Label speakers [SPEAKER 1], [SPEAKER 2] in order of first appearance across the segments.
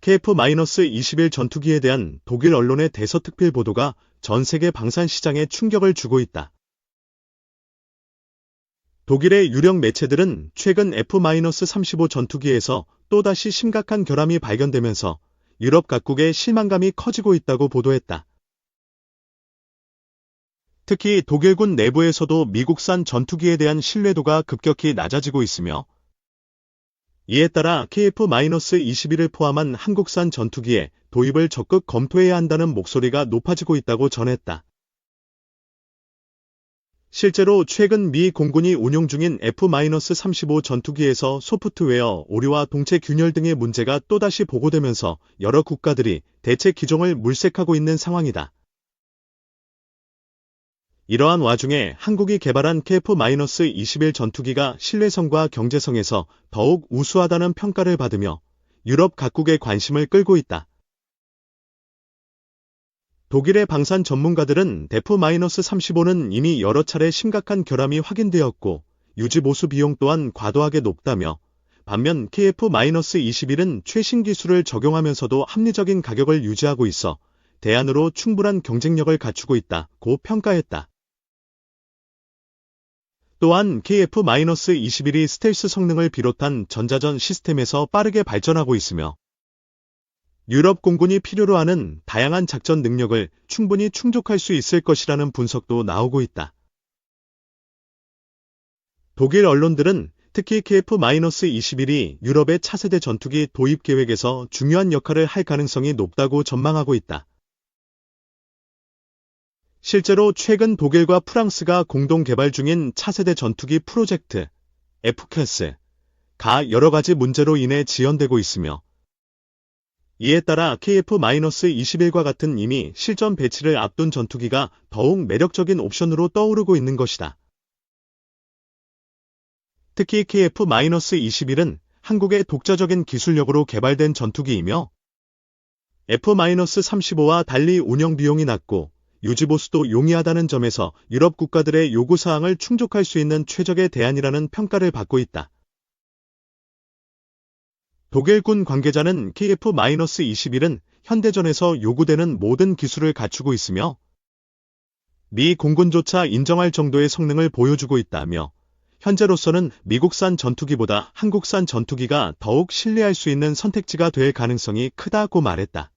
[SPEAKER 1] KF-21 전투기에 대한 독일 언론의 대서특필 보도가 전 세계 방산 시장에 충격을 주고 있다. 독일의 유력 매체들은 최근 F-35 전투기에서 또다시 심각한 결함이 발견되면서 유럽 각국의 실망감이 커지고 있다고 보도했다. 특히 독일군 내부에서도 미국산 전투기에 대한 신뢰도가 급격히 낮아지고 있으며 이에 따라 KF-21을 포함한 한국산 전투기의 도입을 적극 검토해야 한다는 목소리가 높아지고 있다고 전했다. 실제로 최근 미 공군이 운용 중인 F-35 전투기에서 소프트웨어 오류와 동체 균열 등의 문제가 또다시 보고되면서 여러 국가들이 대체 기종을 물색하고 있는 상황이다. 이러한 와중에 한국이 개발한 KF-21 전투기가 신뢰성과 경제성에서 더욱 우수하다는 평가를 받으며 유럽 각국의 관심을 끌고 있다. 독일의 방산 전문가들은 F-35는 이미 여러 차례 심각한 결함이 확인되었고 유지보수 비용 또한 과도하게 높다며 반면 KF-21은 최신 기술을 적용하면서도 합리적인 가격을 유지하고 있어 대안으로 충분한 경쟁력을 갖추고 있다고 평가했다. 또한 KF-21이 스텔스 성능을 비롯한 전자전 시스템에서 빠르게 발전하고 있으며 유럽 공군이 필요로 하는 다양한 작전 능력을 충분히 충족할 수 있을 것이라는 분석도 나오고 있다. 독일 언론들은 특히 KF-21이 유럽의 차세대 전투기 도입 계획에서 중요한 역할을 할 가능성이 높다고 전망하고 있다. 실제로 최근 독일과 프랑스가 공동 개발 중인 차세대 전투기 프로젝트 Fclass가 여러 가지 문제로 인해 지연되고 있으며 이에 따라 KF-21과 같은 이미 실전 배치를 앞둔 전투기가 더욱 매력적인 옵션으로 떠오르고 있는 것이다. 특히 KF-21은 한국의 독자적인 기술력으로 개발된 전투기이며 F-35와 달리 운영 비용이 낮고 유지보수도 용이하다는 점에서 유럽 국가들의 요구사항을 충족할 수 있는 최적의 대안이라는 평가를 받고 있다. 독일군 관계자는 KF-21은 현대전에서 요구되는 모든 기술을 갖추고 있으며 미 공군조차 인정할 정도의 성능을 보여주고 있다며 현재로서는 미국산 전투기보다 한국산 전투기가 더욱 신뢰할 수 있는 선택지가 될 가능성이 크다고 말했다.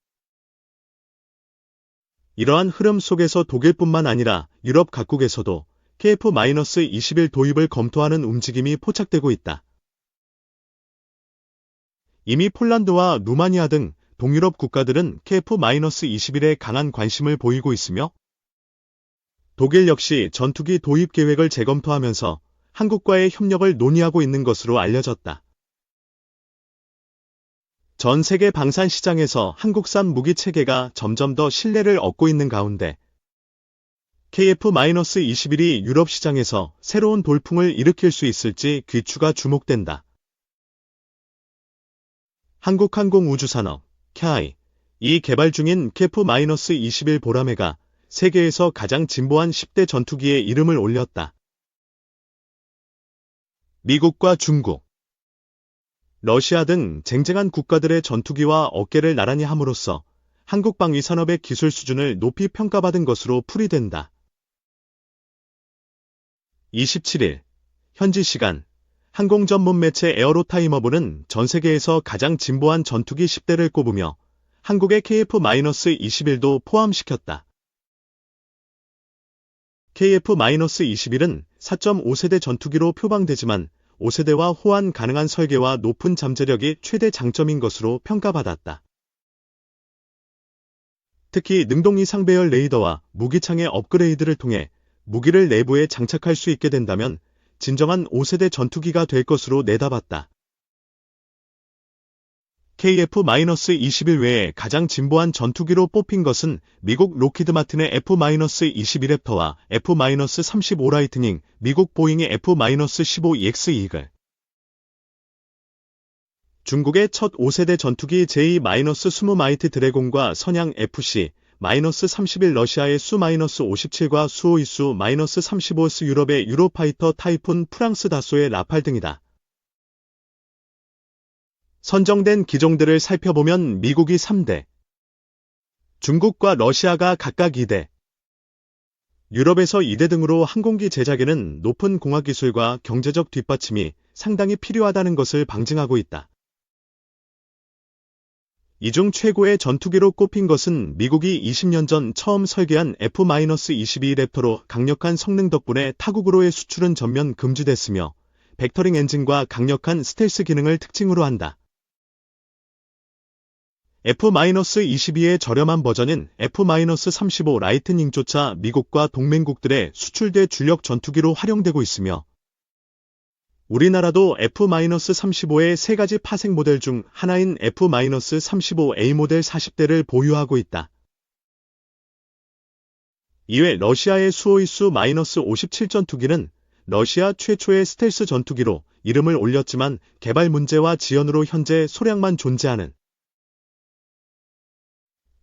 [SPEAKER 1] 이러한 흐름 속에서 독일뿐만 아니라 유럽 각국에서도 KF-21 도입을 검토하는 움직임이 포착되고 있다. 이미 폴란드와 루마니아 등 동유럽 국가들은 KF-21에 강한 관심을 보이고 있으며 독일 역시 전투기 도입 계획을 재검토하면서 한국과의 협력을 논의하고 있는 것으로 알려졌다. 전 세계 방산 시장에서 한국산 무기 체계가 점점 더 신뢰를 얻고 있는 가운데 KF-21이 유럽 시장에서 새로운 돌풍을 일으킬 수 있을지 귀추가 주목된다. 한국항공우주산업, KAI 개발 중인 KF-21 보라매가 세계에서 가장 진보한 10대 전투기에 이름을 올렸다. 미국과 중국, 러시아 등 쟁쟁한 국가들의 전투기와 어깨를 나란히 함으로써 한국 방위 산업의 기술 수준을 높이 평가받은 것으로 풀이된다. 27일, 현지 시간, 항공 전문 매체 에어로타임어블은 전 세계에서 가장 진보한 전투기 10대를 꼽으며 한국의 KF-21도 포함시켰다. KF-21은 4.5세대 전투기로 표방되지만 5세대와 호환 가능한 설계와 높은 잠재력이 최대 장점인 것으로 평가받았다. 특히 능동이 상배열 레이더와 무기창의 업그레이드를 통해 무기를 내부에 장착할 수 있게 된다면 진정한 5세대 전투기가 될 것으로 내다봤다. KF-21 외에 가장 진보한 전투기로 뽑힌 것은 미국 로키드 마틴의 F-22 랩터와 F-35 라이트닝, 미국 보잉의 F-15EX 이글. 중국의 첫 5세대 전투기 J-20 마이트 드래곤과 선양 FC-31 러시아의 수-57과 수호이 수-35S 유럽의 유로파이터 타이푼 프랑스 다소의 라팔 등이다. 선정된 기종들을 살펴보면 미국이 3대, 중국과 러시아가 각각 2대, 유럽에서 2대 등으로 항공기 제작에는 높은 공학기술과 경제적 뒷받침이 상당히 필요하다는 것을 방증하고 있다. 이 중 최고의 전투기로 꼽힌 것은 미국이 20년 전 처음 설계한 F-22 랩터로 강력한 성능 덕분에 타국으로의 수출은 전면 금지됐으며 벡터링 엔진과 강력한 스텔스 기능을 특징으로 한다. F-22의 저렴한 버전인 F-35 라이트닝조차 미국과 동맹국들의 수출대 주력 전투기로 활용되고 있으며 우리나라도 F-35의 3가지 파생 모델 중 하나인 F-35A 모델 40대를 보유하고 있다. 이외 러시아의 수호이수-57 전투기는 러시아 최초의 스텔스 전투기로 이름을 올렸지만 개발 문제와 지연으로 현재 소량만 존재하는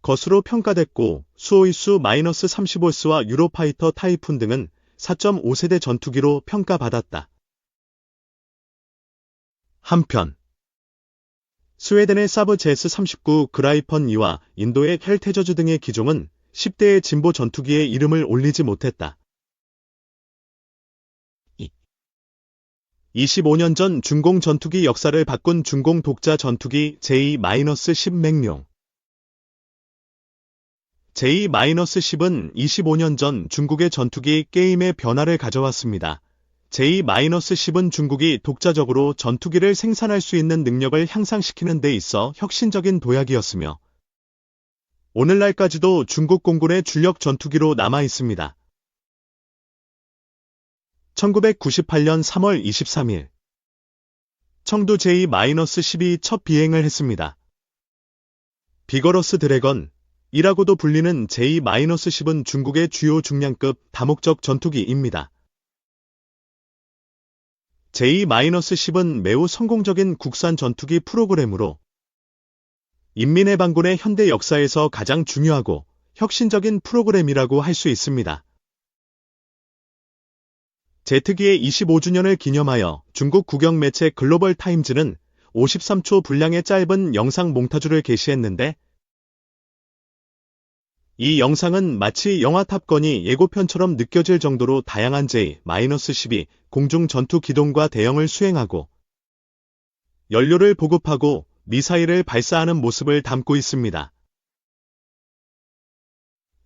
[SPEAKER 1] 것으로 평가됐고 수호이수-35S와 유로파이터 타이푼 등은 4.5세대 전투기로 평가받았다. 한편 스웨덴의 사브 제스-39 그라이펀 2와 인도의 헬테저즈 등의 기종은 10대의 진보 전투기에 이름을 올리지 못했다. 25년 전 중공 전투기 역사를 바꾼 중공 독자 전투기 JE-10 맹룡 JE-10은 25년 전 중국의 전투기 게임의 변화를 가져왔습니다. JE-10은 중국이 독자적으로 전투기를 생산할 수 있는 능력을 향상시키는 데 있어 혁신적인 도약이었으며 오늘날까지도 중국 공군의 주력 전투기로 남아 있습니다. 1998년 3월 23일 청두 JE-12 첫 비행을 했습니다. 비거러스 드래건 이라고도 불리는 JE-10은 중국의 주요 중량급 다목적 전투기입니다. JE-10은 매우 성공적인 국산 전투기 프로그램으로 인민해방군의 현대 역사에서 가장 중요하고 혁신적인 프로그램이라고 할 수 있습니다. 제트기의 25주년을 기념하여 중국 국영 매체 글로벌 타임즈는 53초 분량의 짧은 영상 몽타주를 게시했는데 이 영상은 마치 영화 탑건이 예고편처럼 느껴질 정도로 다양한 JE-12 공중 전투 기동과 대형을 수행하고 연료를 보급하고 미사일을 발사하는 모습을 담고 있습니다.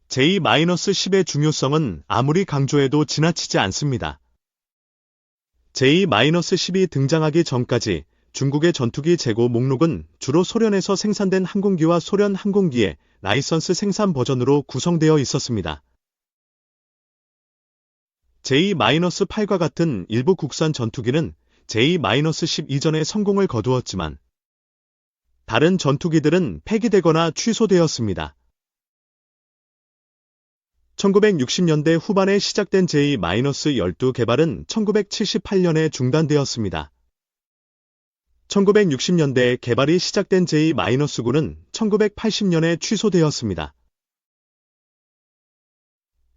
[SPEAKER 1] JE-10의 중요성은 아무리 강조해도 지나치지 않습니다. JE-10이 등장하기 전까지 중국의 전투기 재고 목록은 주로 소련에서 생산된 항공기와 소련 항공기의 라이선스 생산 버전으로 구성되어 있었습니다. JE-8과 같은 일부 국산 전투기는 JE-10 이전에 성공을 거두었지만 다른 전투기들은 폐기되거나 취소되었습니다. 1960년대 후반에 시작된 JE-12 개발은 1978년에 중단되었습니다. 1960년대 개발이 시작된 JE-9는 1980년에 취소되었습니다.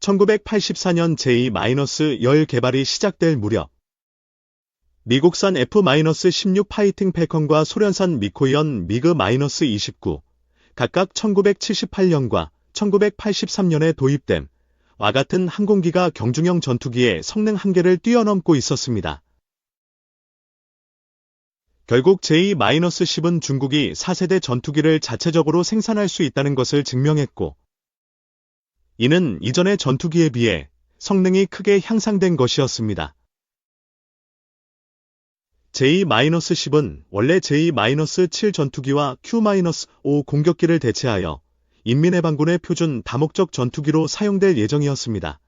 [SPEAKER 1] 1984년 JE-10 개발이 시작될 무렵 미국산 F-16 파이팅 패컨과 소련산 미코이언 미그-29 각각 1978년과 1983년에 도입됨 와 같은 항공기가 경중형 전투기의 성능 한계를 뛰어넘고 있었습니다. 결국 JE-10은 중국이 4세대 전투기를 자체적으로 생산할 수 있다는 것을 증명했고 이는 이전의 전투기에 비해 성능이 크게 향상된 것이었습니다. JE-10은 원래 JE-7 전투기와 Q-5 공격기를 대체하여 인민해방군의 표준 다목적 전투기로 사용될 예정이었습니다.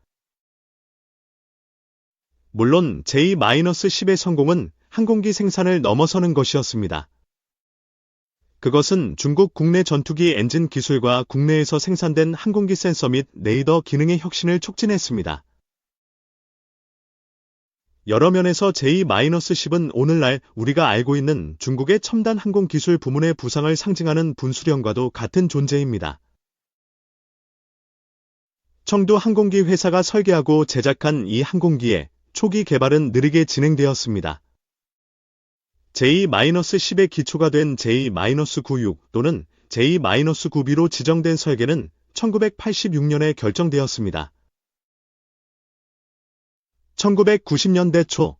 [SPEAKER 1] 물론 JE-10의 성공은 항공기 생산을 넘어서는 것이었습니다. 그것은 중국 국내 전투기 엔진 기술과 국내에서 생산된 항공기 센서 및 레이더 기능의 혁신을 촉진했습니다. 여러 면에서 JE-10은 오늘날 우리가 알고 있는 중국의 첨단 항공 기술 부문의 부상을 상징하는 분수령과도 같은 존재입니다. 청두 항공기 회사가 설계하고 제작한 이 항공기의 초기 개발은 느리게 진행되었습니다. J-10의 기초가 된 J-96 또는 J-9B로 지정된 설계는 1986년에 결정되었습니다. 1990년대 초,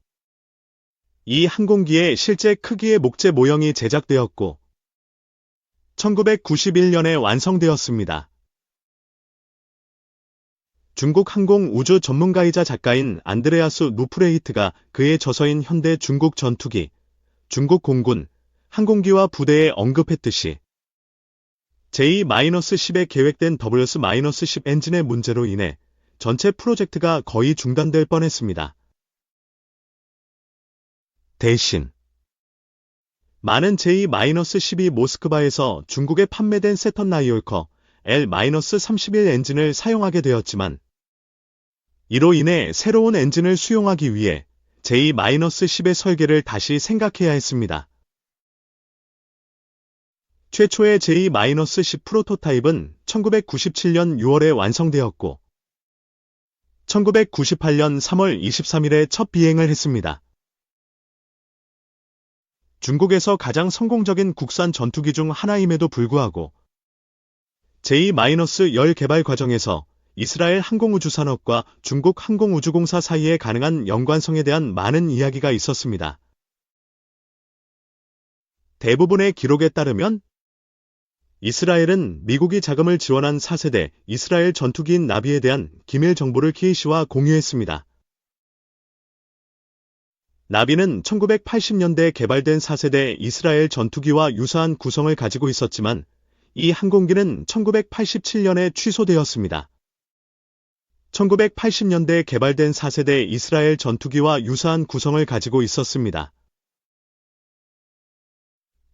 [SPEAKER 1] 이 항공기의 실제 크기의 목재 모형이 제작되었고 1991년에 완성되었습니다. 중국 항공 우주 전문가이자 작가인 안드레아스 누프레히트가 그의 저서인 현대 중국 전투기, 중국 공군, 항공기와 부대에 언급했듯이 J-10에 계획된 WS-10 엔진의 문제로 인해 전체 프로젝트가 거의 중단될 뻔했습니다. 대신 많은 J-12 모스크바에서 중국에 판매된 세턴 나이올커 L-31 엔진을 사용하게 되었지만 이로 인해 새로운 엔진을 수용하기 위해 J-10의 설계를 다시 생각해야 했습니다. 최초의 J-10 프로토타입은 1997년 6월에 완성되었고 1998년 3월 23일에 첫 비행을 했습니다. 중국에서 가장 성공적인 국산 전투기 중 하나임에도 불구하고 J-10 개발 과정에서 이스라엘 항공우주산업과 중국 항공우주공사 사이에 가능한 연관성에 대한 많은 이야기가 있었습니다. 대부분의 기록에 따르면 이스라엘은 미국이 자금을 지원한 4세대 이스라엘 전투기인 나비에 대한 기밀 정보를 KC와 공유했습니다. 나비는 1980년대에 개발된 4세대 이스라엘 전투기와 유사한 구성을 가지고 있었지만 이 항공기는 1987년에 취소되었습니다. 1980년대에 개발된 4세대 이스라엘 전투기와 유사한 구성을 가지고 있었습니다.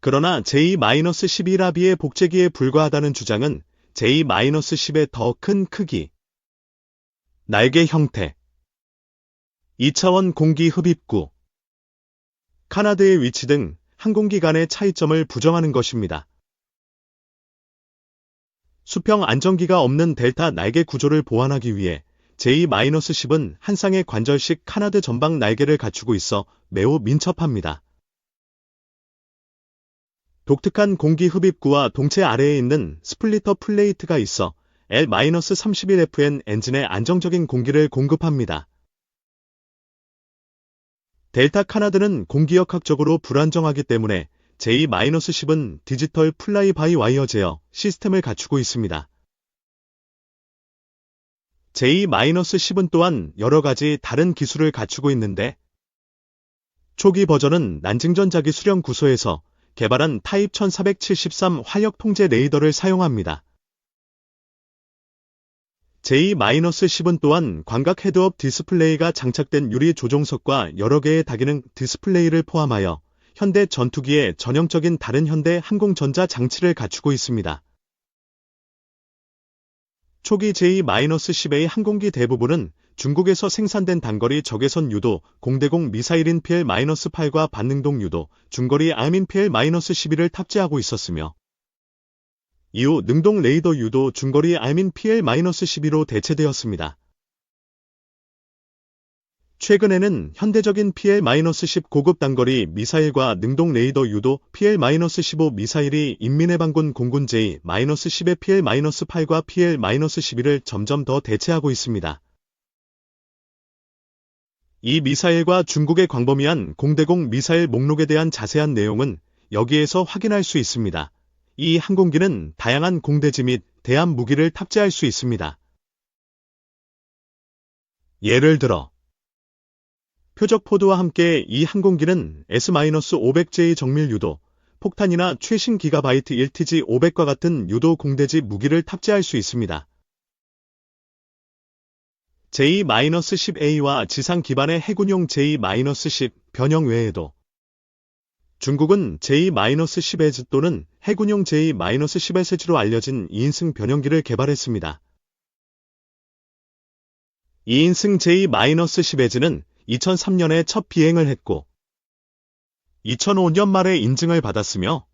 [SPEAKER 1] 그러나 J-12라비의 복제기에 불과하다는 주장은 J-10의 더 큰 크기, 날개 형태, 2차원 공기 흡입구, 카나드의 위치 등 항공기 간의 차이점을 부정하는 것입니다. 수평 안정기가 없는 델타 날개 구조를 보완하기 위해 J-10은 한 쌍의 관절식 카나드 전방 날개를 갖추고 있어 매우 민첩합니다. 독특한 공기 흡입구와 동체 아래에 있는 스플리터 플레이트가 있어 L-31FN 엔진에 안정적인 공기를 공급합니다. 델타 카나드는 공기역학적으로 불안정하기 때문에 J-10은 디지털 플라이 바이 와이어 제어 시스템을 갖추고 있습니다. J-10은 또한 여러 가지 다른 기술을 갖추고 있는데 초기 버전은 난징전자기 수령 구소에서 개발한 타입 1473 화력 통제 레이더를 사용합니다. J-10은 또한 광각 헤드업 디스플레이가 장착된 유리 조종석과 여러 개의 다기능 디스플레이를 포함하여 현대 전투기의 전형적인 다른 현대 항공전자 장치를 갖추고 있습니다. 초기 J-10의 항공기 대부분은 중국에서 생산된 단거리 적외선 유도 공대공 미사일인 PL-8과 반능동 유도 중거리 암인 PL-12를 탑재하고 있었으며 이후 능동 레이더 유도 중거리 암인 PL-12로 대체되었습니다. 최근에는 현대적인 PL-10 고급 단거리 미사일과 능동 레이더 유도 PL-15 미사일이 인민해방군 공군 J-10의 PL-8과 PL-11을 점점 더 대체하고 있습니다. 이 미사일과 중국의 광범위한 공대공 미사일 목록에 대한 자세한 내용은 여기에서 확인할 수 있습니다. 이 항공기는 다양한 공대지 및 대함 무기를 탑재할 수 있습니다. 예를 들어 표적포드와 함께 이 항공기는 S-500J 정밀 유도, 폭탄이나 최신 기가바이트 1TG 500과 같은 유도 공대지 무기를 탑재할 수 있습니다. J-10A와 지상 기반의 해군용 J-10 변형 외에도 중국은 J-10S 또는 해군용 J-10SG로 알려진 2인승 변형기를 개발했습니다. 2인승 J-10S는 2003년에 첫 비행을 했고 2005년 말에 인증을 받았으며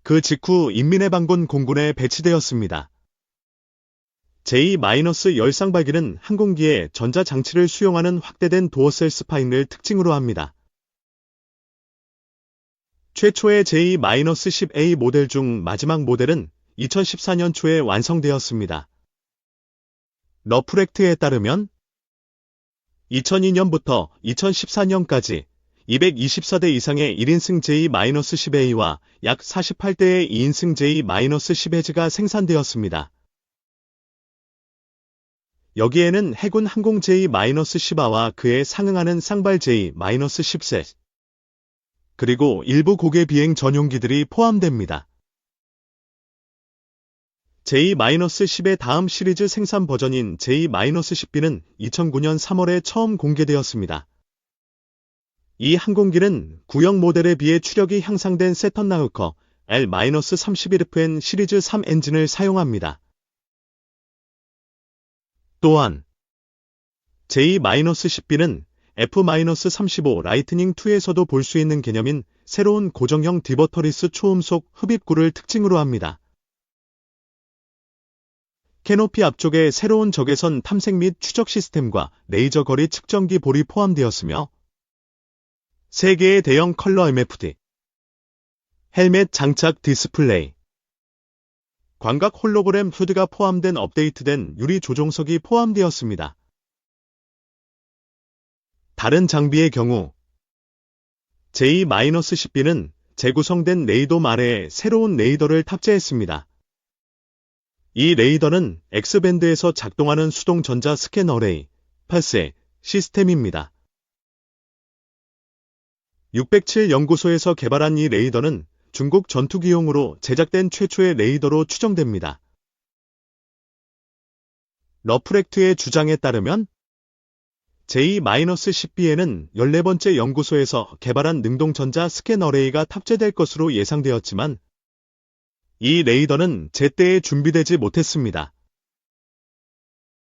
[SPEAKER 1] 그 직후 인민해방군 공군에 배치되었습니다. J-10 항공기에 전자장치를 수용하는 확대된 도어셀 스파인을 특징으로 합니다. 최초의 J-10A 모델 중 마지막 모델은 2014년 초에 완성되었습니다. 러프렉트에 따르면 2002년부터 2014년까지 224대 이상의 1인승 J-10A와 약 48대의 2인승 J-10H가 생산되었습니다. 여기에는 해군 항공 J-10A와 그에 상응하는 쌍발 J-10셋, 그리고 일부 고개 비행 전용기들이 포함됩니다. J-10의 다음 시리즈 생산 버전인 J-10B는 2009년 3월에 처음 공개되었습니다. 이 항공기는 구형 모델에 비해 추력이 향상된 세턴 나우커 L-31FN 시리즈 3 엔진을 사용합니다. 또한 J-10B는 F-35 라이트닝2에서도 볼 수 있는 개념인 새로운 고정형 디버터리스 초음속 흡입구를 특징으로 합니다. 캐노피 앞쪽에 새로운 적외선 탐색 및 추적 시스템과 레이저 거리 측정기 볼이 포함되었으며 3개의 대형 컬러 MFD, 헬멧 장착 디스플레이, 광각 홀로그램 후드가 포함된 업데이트된 유리 조종석이 포함되었습니다. 다른 장비의 경우 J-10B는 재구성된 레이돔 아래에 새로운 레이더를 탑재했습니다. 이 레이더는 X밴드에서 작동하는 수동 전자 스캔 어레이, 파세 시스템입니다. 607 연구소에서 개발한 이 레이더는 중국 전투기용으로 제작된 최초의 레이더로 추정됩니다. 러프렉트의 주장에 따르면 J-10B에는 14번째 연구소에서 개발한 능동 전자 스캔 어레이가 탑재될 것으로 예상되었지만 이 레이더는 제때에 준비되지 못했습니다.